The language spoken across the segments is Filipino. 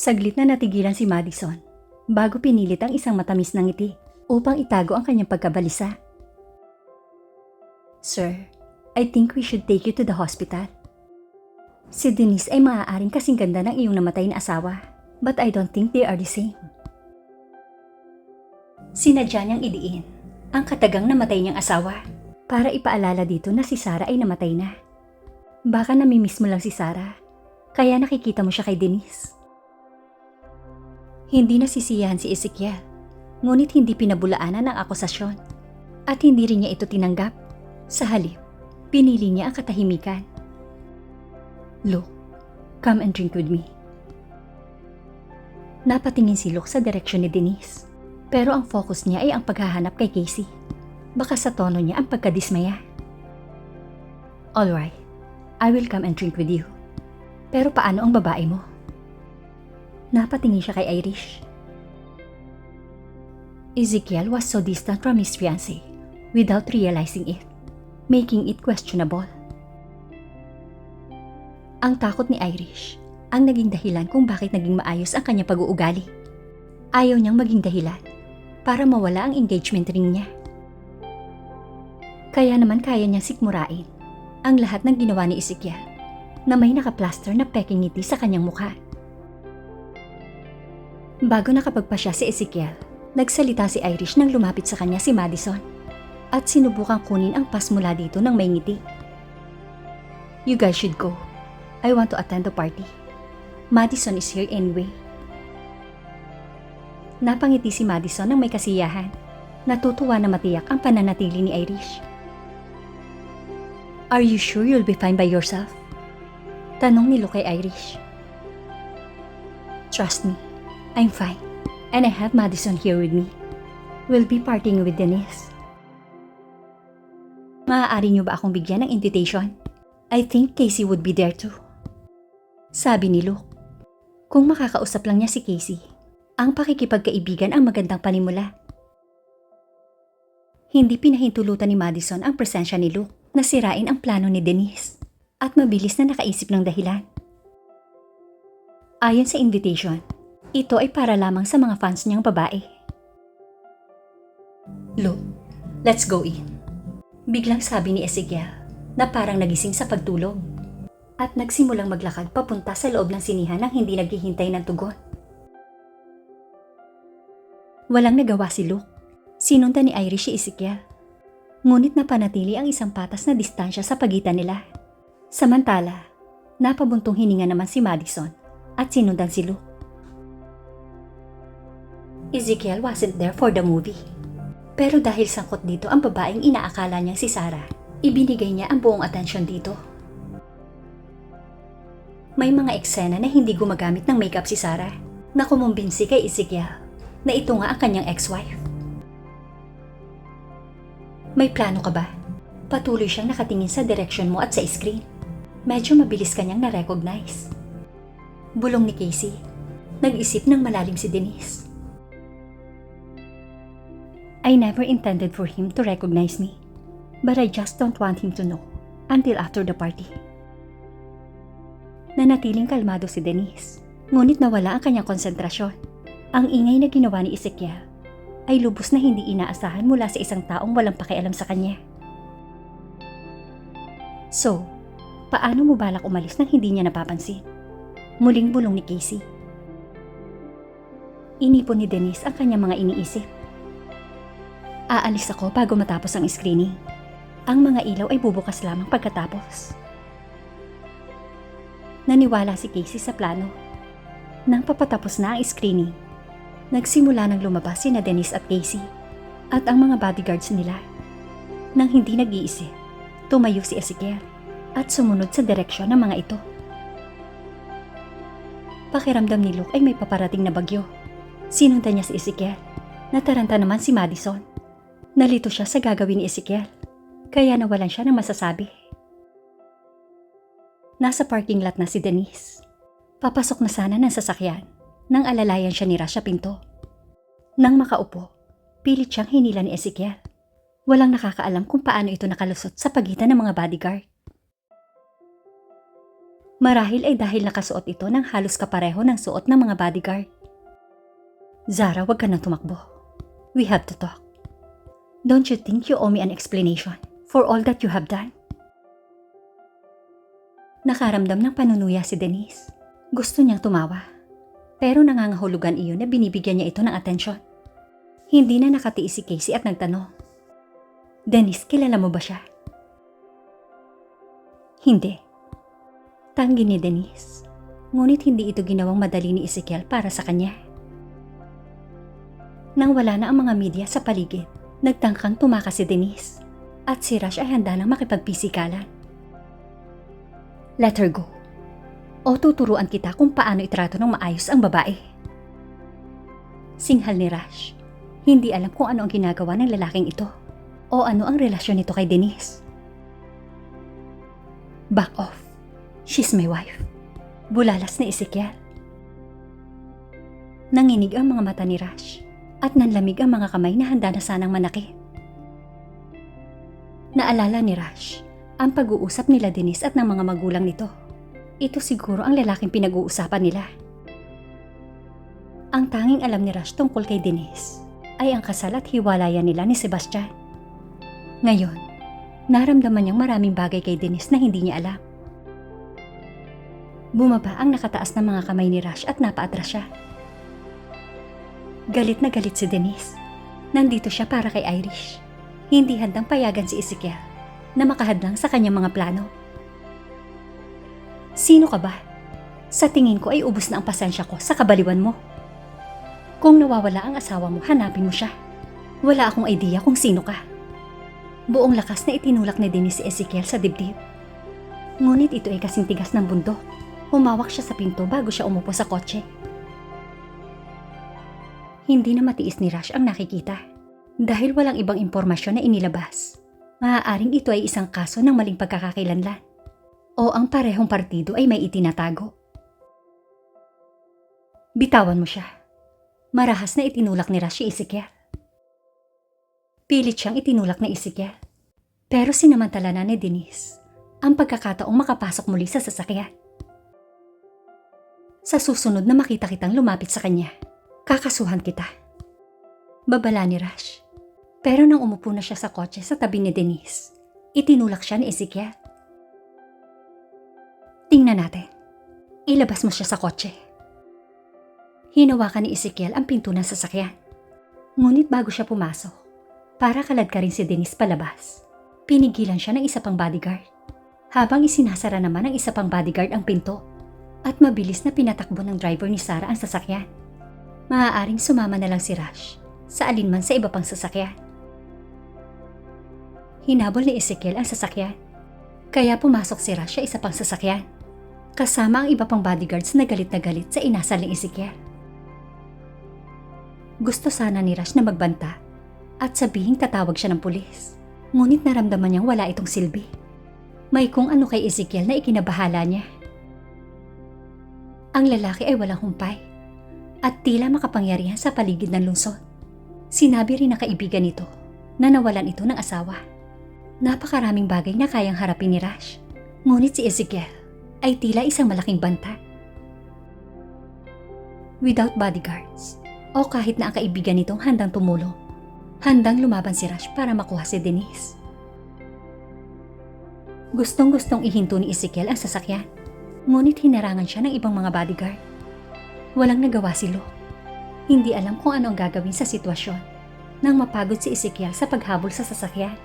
Saglit na natigilan si Madison bago pinilit ang isang matamis na ngiti upang itago ang kanyang pagkabalisa. Sir, I think we should take you to the hospital. Si Denise ay maaaring kasing ganda ng iyong namatay na asawa, but I don't think they are the same. Sinadya niyang idiin ang katagang namatay niyang asawa para ipaalala dito na si Sarah ay namatay na. Baka namimiss mo lang si Sarah, kaya nakikita mo siya kay Denise. Hindi nasisiyahan si Ezekiel, ngunit hindi pinabulaanan ang akusasyon at hindi rin niya ito tinanggap. Sa halip, pinili niya ang katahimikan. Luke, come and drink with me. Napatingin si Luke sa direksyon ni Denise, pero ang focus niya ay ang paghahanap kay Casey. Baka sa tono niya ang pagkadismaya. Alright, I will come and drink with you. Pero paano ang babae mo? Napatingin siya kay Irish. Ezekiel was so distant from his fiancée without realizing it, making it questionable. Ang takot ni Irish ang naging dahilan kung bakit naging maayos ang kanyang pag-uugali. Ayaw niyang maging dahilan para mawala ang engagement ring niya. Kaya naman kaya niyang sikmurain ang lahat ng ginawa ni Ezekiel na may nakaplaster na peking ngiti sa kanyang mukha. Bago nakapagpasya si Ezekiel, nagsalita si Irish nang lumapit sa kanya si Madison at sinubukang kunin ang pass mula dito ng may ngiti. You guys should go. I want to attend the party. Madison is here anyway. Napangiti si Madison ng may kasiyahan. Natutuwa na matiyak ang pananatili ni Irish. Are you sure you'll be fine by yourself? Tanong ni Luke kay Irish. Trust me, I'm fine. And I have Madison here with me. We'll be partying with Denise. Maaari niyo ba akong bigyan ng invitation? I think Casey would be there too. Sabi ni Luke. Kung makakausap lang niya si Casey, ang pakikipagkaibigan ang magandang panimula. Hindi pinahintulutan ni Madison ang presensya ni Luke na sirain ang plano ni Denise at mabilis na nakaisip ng dahilan. Ayon sa invitation, ito ay para lamang sa mga fans niyang babae. Luke, let's go in. Biglang sabi ni Ezekiel na parang nagising sa pagtulog at nagsimulang maglakad papunta sa loob ng sinihan nang hindi naghihintay ng tugon. Walang nagawa si Luke. Sinundan ni Irish si Ezekiel. Ngunit napanatili ang isang patas na distansya sa pagitan nila. Samantala, napabuntong hininga naman si Madison at sinundan si Luke. Ezekiel wasn't there for the movie. Pero dahil sangkot dito ang babaeng inaakala niyang si Sarah, ibinigay niya ang buong atensyon dito. May mga eksena na hindi gumagamit ng makeup si Sarah na kumumbinsi kay Ezekiel na ito nga ang kanyang ex-wife. May plano ka ba? Patuloy siyang nakatingin sa direksyon mo at sa screen. Medyo mabilis kanyang na-recognize. Bulong ni Casey. Nag-isip ng malalim si Denise. I never intended for him to recognize me, but I just don't want him to know until after the party. Nanatiling kalmado si Denise, ngunit nawala ang kanyang konsentrasyon. Ang ingay na ginawa ni Ezekiel ay lubos na hindi inaasahan mula sa isang taong walang pakialam sa kanya. So, paano mo balak umalis nang hindi niya napapansin? Muling bulong ni Casey. Inipon ni Denise ang kanyang mga iniisip. Aalis ako bago matapos ang screening. Ang mga ilaw ay bubukas lamang pagkatapos. Naniwala si Casey sa plano. Nang papatapos na ang screening, nagsimula ng lumabas sina Denise at Casey at ang mga bodyguards nila. Nang hindi nag-iisip, tumayo si Ezekiel at sumunod sa direksyon ng mga ito. Pakiramdam ni Luke ay may paparating na bagyo. Sinundan niya si Ezekiel. Nataranta naman si Madison. Nalito siya sa gagawin ni Ezekiel, kaya nawalan siya ng masasabi. Nasa parking lot na si Denise. Papasok na sana ng sasakyan nang alalayan siya ni Rush sa pinto. Nang makaupo, pilit siyang hinila ni Ezekiel. Walang nakakaalam kung paano ito nakalusot sa pagitan ng mga bodyguard. Marahil ay dahil nakasuot ito ng halos kapareho ng suot ng mga bodyguard. Zara, wag ka nang tumakbo. We have to talk. Don't you think you owe me an explanation for all that you have done? Nakaramdam ng panunuya si Denise. Gusto niyang tumawa. Pero nangangahulugan iyon na binibigyan niya ito ng atensyon. Hindi na nakatiis si Casey at nagtanong, Denise, kilala mo ba siya? Hindi. Tanggi ni Denise. Ngunit hindi ito ginawang madali ni Ezekiel para sa kanya. Nang wala na ang mga media sa paligid, nagtangkang tumakas si Denise at si Rush ay handa nang makipagpisikalan. Let her go. O tuturuan kita kung paano itrato ng maayos ang babae. Singhal ni Rush. Hindi alam kung ano ang ginagawa ng lalaking ito o ano ang relasyon nito kay Denise. Back off. She's my wife. Bulalas ni Ezekiel. Nanginig ang mga mata ni Rush at nanlamig ang mga kamay na handa na sanang manakit. Naalala ni Rush ang pag-uusap nila Denise at ng mga magulang nito. Ito siguro ang lalaking pinag-uusapan nila. Ang tanging alam ni Rush tungkol kay Denise ay ang kasal at hiwalayan nila ni Sebastian. Ngayon, naramdaman niyang maraming bagay kay Denise na hindi niya alam. Bumaba ang nakataas na mga kamay ni Rush at napaatras siya. Galit na galit si Denise. Nandito siya para kay Irish. Hindi handang payagan si Ezekiel na makahadlang sa kanyang mga plano. Sino ka ba? Sa tingin ko ay ubos na ang pasensya ko sa kabaliwan mo. Kung nawawala ang asawa mo, hanapin mo siya. Wala akong idea kung sino ka. Buong lakas na itinulak ni Denise si Ezekiel sa dibdib. Ngunit ito ay kasing tigas ng bundok. Humawak siya sa pinto bago siya umupo sa kotse. Hindi na matiis ni Rush ang nakikita. Dahil walang ibang impormasyon na inilabas. Maaaring ito ay isang kaso ng maling pagkakakilanlan. O ang parehong partido ay may itinatago. Bitawan mo siya. Marahas na itinulak ni Rush si Ezekiel. Pilit siyang itinulak ni Ezekiel. Pero sinamantala na ni Denise ang pagkakataong makapasok muli sa sasakyan. Sa susunod na makita kitang lumapit sa kanya, kakasuhan kita. Babala ni Rush. Pero nang umupo na siya sa kotse sa tabi ni Denise, itinulak siya ni Ezekiel. Tingnan natin. Ilabas mo siya sa kotse. Hinawakan ni Ezekiel ang pinto ng sasakyan. Ngunit bago siya pumasok, para kalad ka rin si Denise palabas, pinigilan siya ng isa pang bodyguard. Habang isinasara naman ng isa pang bodyguard ang pinto, at mabilis na pinatakbo ng driver ni Sarah ang sasakyan. Maaaring sumama na lang si Rush sa alinman sa iba pang sasakyan. Hinabol ni Ezekiel ang sasakyan, kaya pumasok si Rush sa isa pang sasakyan, kasama ang iba pang bodyguards na galit sa inasal ni Ezekiel. Gusto sana ni Rush na magbanta at sabihing tatawag siya ng pulis, ngunit naramdaman niyang wala itong silbi. May kung ano kay Ezekiel na ikinabahala niya. Ang lalaki ay walang humpay at tila makapangyarihan sa paligid ng lungsod. Sinabi rin ng kaibigan nito na nawalan ito ng asawa. Napakaraming bagay na kayang harapin ni Rush, ngunit si Ezekiel ay tila isang malaking banta. Without bodyguards o kahit na ang kaibigan nitong handang tumulong, handang lumaban si Rush para makuha si Denise. Gustong-gustong ihinto ni Ezekiel ang sasakyan, ngunit hinarangan siya ng ibang mga bodyguard. Walang nagawa si Lo. Hindi alam kung ano ang gagawin sa sitwasyon nang mapagod si Ezekiel sa paghabol sa sasakyan.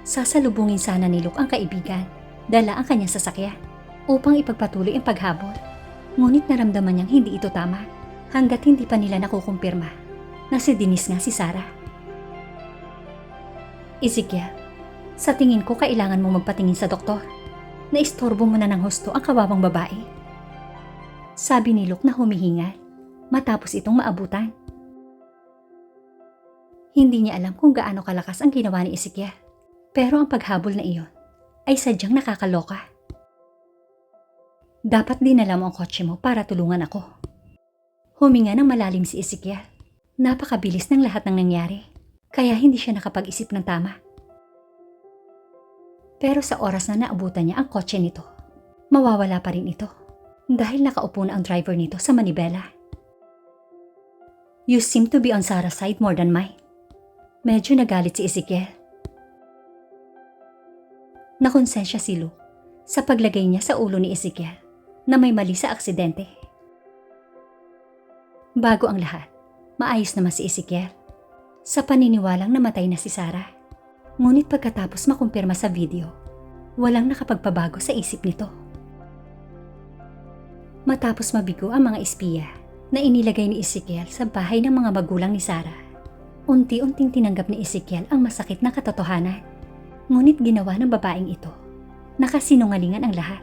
Sasalubungin sana ni Luke ang kaibigan, dala ang kanyang sasakyan upang ipagpatuloy ang paghabol. Ngunit naramdaman niyang hindi ito tama hanggat hindi pa nila nakukumpirma na si Denise nga si Sarah. Ezekiel, sa tingin ko kailangan mong magpatingin sa doktor. Naistorbo mo na ng husto ang kawawang babae. Sabi ni Luke na humihingal matapos itong maabutan. Hindi niya alam kung gaano kalakas ang ginawa ni Ezekiel, pero ang paghabol na iyon ay sadyang nakakaloka. Dapat dinala mo ang kotse mo para tulungan ako. Huminga ng malalim si Ezekiel. Napakabilis ng lahat ng nangyari, kaya hindi siya nakapag-isip ng tama. Pero sa oras na naabutan niya ang kotse nito, mawawala pa rin ito dahil nakaupo na ang driver nito sa manibela. You seem to be on Sarah's side more than mine. Medyo nagalit si Ezekiel. Nakonsensya si Luke sa paglagay niya sa ulo ni Ezekiel na may mali sa aksidente. Bago ang lahat, maayos naman si Ezekiel sa paniniwalang namatay na si Sarah. Ngunit pagkatapos makumpirma sa video, walang nakapagpabago sa isip nito. Matapos mabigo ang mga espiya na inilagay ni Ezekiel sa bahay ng mga magulang ni Sarah, unti-unting tinanggap ni Ezekiel ang masakit na katotohanan. Ngunit ginawa ng babaeng ito na kasinungalingan ang lahat.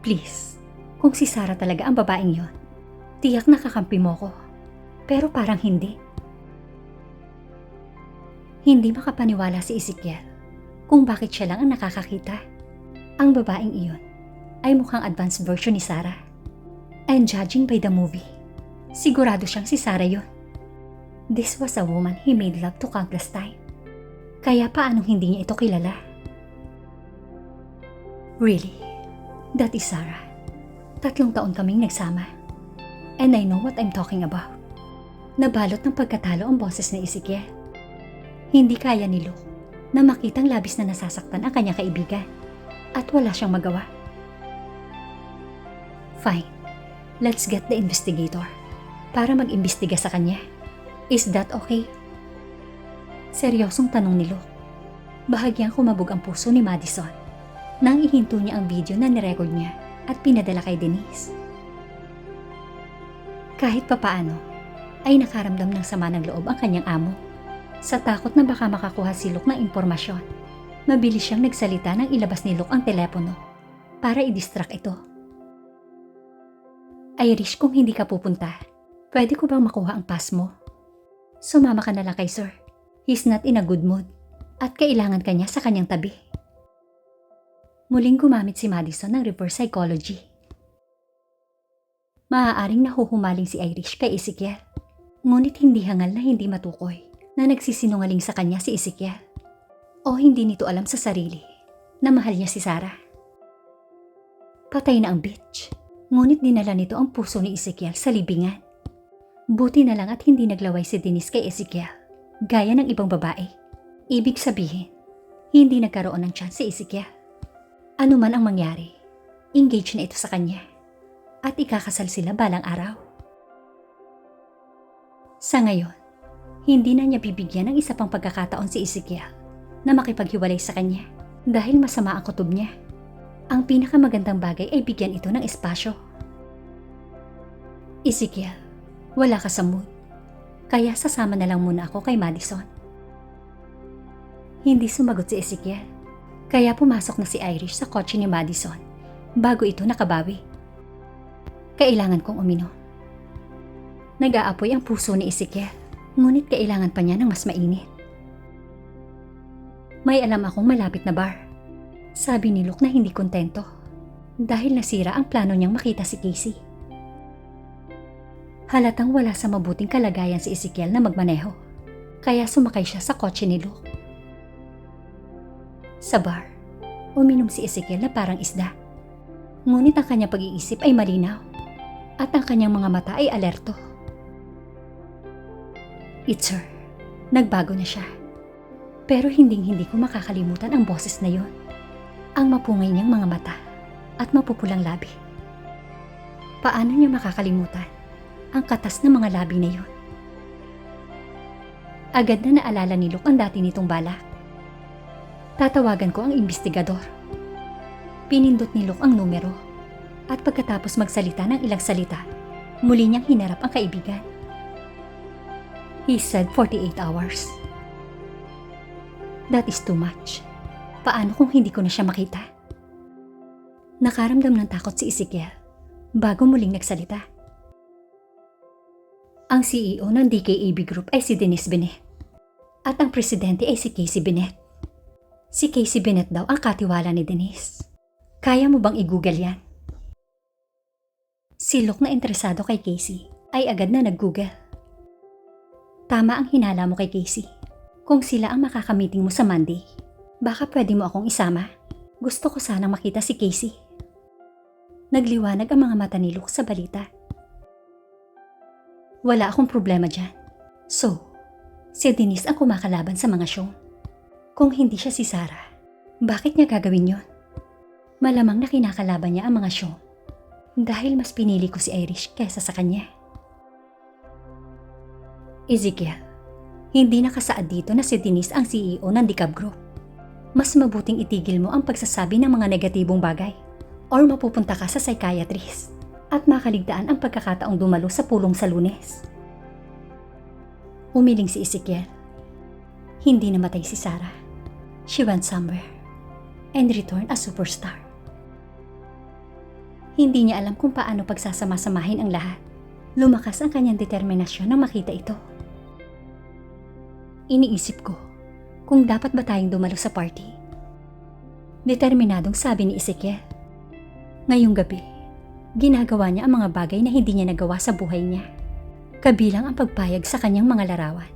Please, kung si Sarah talaga ang babaeng yon, tiyak nakakampi mo ko. Pero parang hindi. Hindi makapaniwala si Ezekiel kung bakit siya lang ang nakakakita. Ang babaeng iyon ay mukhang advanced version ni Sarah. And judging by the movie, sigurado siyang si Sarah yon. This was a woman he made love to countless times. Kaya paanong hindi niya ito kilala? Really? That is Sarah. 3 taon kaming nagsama. And I know what I'm talking about. Nabalot ng pagkatalo ang boses ni Ezekiel. Hindi kaya ni Luke na makitang labis na nasasaktan ang kanyang kaibigan at wala siyang magawa. Fine, let's get the investigator para mag-imbestiga sa kanya. Is that okay? Seryosong tanong ni Luke. Bahagyang kumabog ang puso ni Madison nang ihinto niya ang video na nirecord niya at pinadala kay Denise. Kahit papaano, ay nakaramdam ng sama ng loob ang kanyang amo. Sa takot na baka makakuha si Luke ng impormasyon, mabilis siyang nagsalita nang ilabas ni Luke ang telepono para i-distract ito. Irish, kung hindi ka pupunta, pwede ko bang makuha ang pass mo? Sumama ka na lang kay Sir. He's not in a good mood at kailangan kanya sa kanyang tabi. Muling gumamit si Madison ng reverse psychology. Maaaring nahuhumaling si Irish kay Ezekiel, ngunit hindi hangal na hindi matukoy na nagsisinungaling sa kanya si Ezekiel. O hindi nito alam sa sarili na mahal niya si Sarah. Patay na ang bitch, ngunit dinala nito ang puso ni Ezekiel sa libingan. Buti na lang at hindi naglaway si Denise kay Ezekiel, gaya ng ibang babae. Ibig sabihin, hindi nagkaroon ng chance si Ezekiel. Ano man ang mangyari, engage na ito sa kanya at ikakasal sila balang araw. Sa ngayon, hindi na niya bibigyan ng isa pang pagkakataon si Ezekiel na makipaghiwalay sa kanya dahil masama ang kutob niya. Ang pinakamagandang bagay ay bigyan ito ng espasyo. Ezekiel, wala ka sa mood, kaya sasama na lang muna ako kay Madison. Hindi sumagot si Ezekiel, kaya pumasok na si Irish sa kotse ni Madison bago ito nakabawi. Kailangan kong uminom. Nag-aapoy ang puso ni Ezekiel, ngunit kailangan pa niya ng mas mainit. May alam akong malapit na bar, sabi ni Luke na hindi kontento dahil nasira ang plano niyang makita si Casey. Halatang wala sa mabuting kalagayan si Ezekiel na magmaneho, kaya sumakay siya sa kotse ni Luke. Sa bar, uminom si Ezekiel na parang isda, ngunit ang kanyang pag-iisip ay malinaw at ang kanyang mga mata ay alerto. It's her. Nagbago na siya. Pero hindi ko makakalimutan ang boses na yon. Ang mapungay niyang mga mata at mapupulang labi. Paano niya makakalimutan ang katas ng mga labi na yon? Agad na naalala ni Luke ang dati nitong balak. Tatawagan ko ang investigador. Pinindot ni Luke ang numero at pagkatapos magsalita ng ilang salita, muli niyang hinarap ang kaibigan. He said 48 hours. That is too much. Paano kung hindi ko na siya makita? Nakaramdam ng takot si Ezekiel bago muling nagsalita. Ang CEO ng DKAB Group ay si Denise Bennett at ang presidente ay si Casey Bennett. Si Casey Bennett daw ang katiwala ni Denise. Kaya mo bang i-google yan? Si Luke na interesado kay Casey ay agad na nag-google. Tama ang hinala mo kay Casey. Kung sila ang makakamiting mo sa Monday, Baka pwede mo akong isama. Gusto ko sanang makita si Casey. Nagliwanag ang mga mata ni Luke sa balita. Wala akong problema dyan. So, si Denise ang kumakalaban sa mga show. Kung hindi siya si Sarah, bakit niya gagawin yon? Malamang na kinakalaban niya ang mga show. Dahil mas pinili ko si Irish kesa sa kanya. Ezekiel, hindi nakasaad dito na si Denise ang CEO ng Decab Group. Mas mabuting itigil mo ang pagsasabi ng mga negatibong bagay or mapupunta ka sa psychiatrist at makaligtaan ang pagkakataong dumalo sa pulong sa Lunes. Umiling si Ezekiel. Hindi namatay si Sarah. She went somewhere and returned a superstar. Hindi niya alam kung paano pagsasama-samahin ang lahat. Lumakas ang kanyang determinasyon nang makita ito. Iniisip ko kung dapat ba tayong dumalo sa party. Determinadong sabi ni Ezekiel. Ngayong gabi, ginagawa niya ang mga bagay na hindi niya nagawa sa buhay niya. Kabilang ang pagpayag sa kanyang mga larawan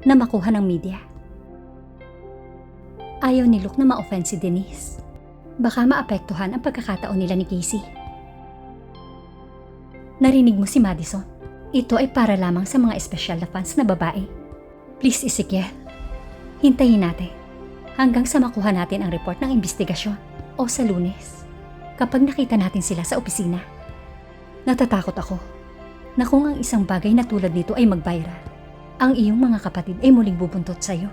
na makuha ng media. Ayaw ni Luke na ma-offend si Denise. Baka maapektuhan ang pagkakataon nila ni Casey. Narinig mo si Madison? Ito ay para lamang sa mga espesyal na fans na babae. Please, Ezekiel, hintayin natin hanggang sa makuha natin ang report ng investigasyon o sa Lunes kapag nakita natin sila sa opisina. Natatakot ako na kung ang isang bagay na tulad nito ay mag-viral, ang iyong mga kapatid ay muling bubuntot sa iyo.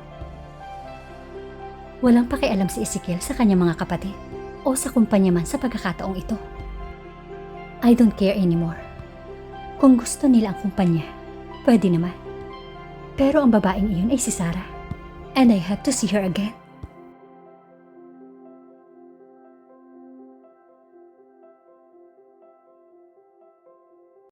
Walang pakialam si Ezekiel sa kanyang mga kapatid o sa kumpanya man sa pagkakataong ito. I don't care anymore. Kung gusto nila ang kumpanya, pwede naman. Pero ang babaeng iyon ay si Sarah. And I have to see her again.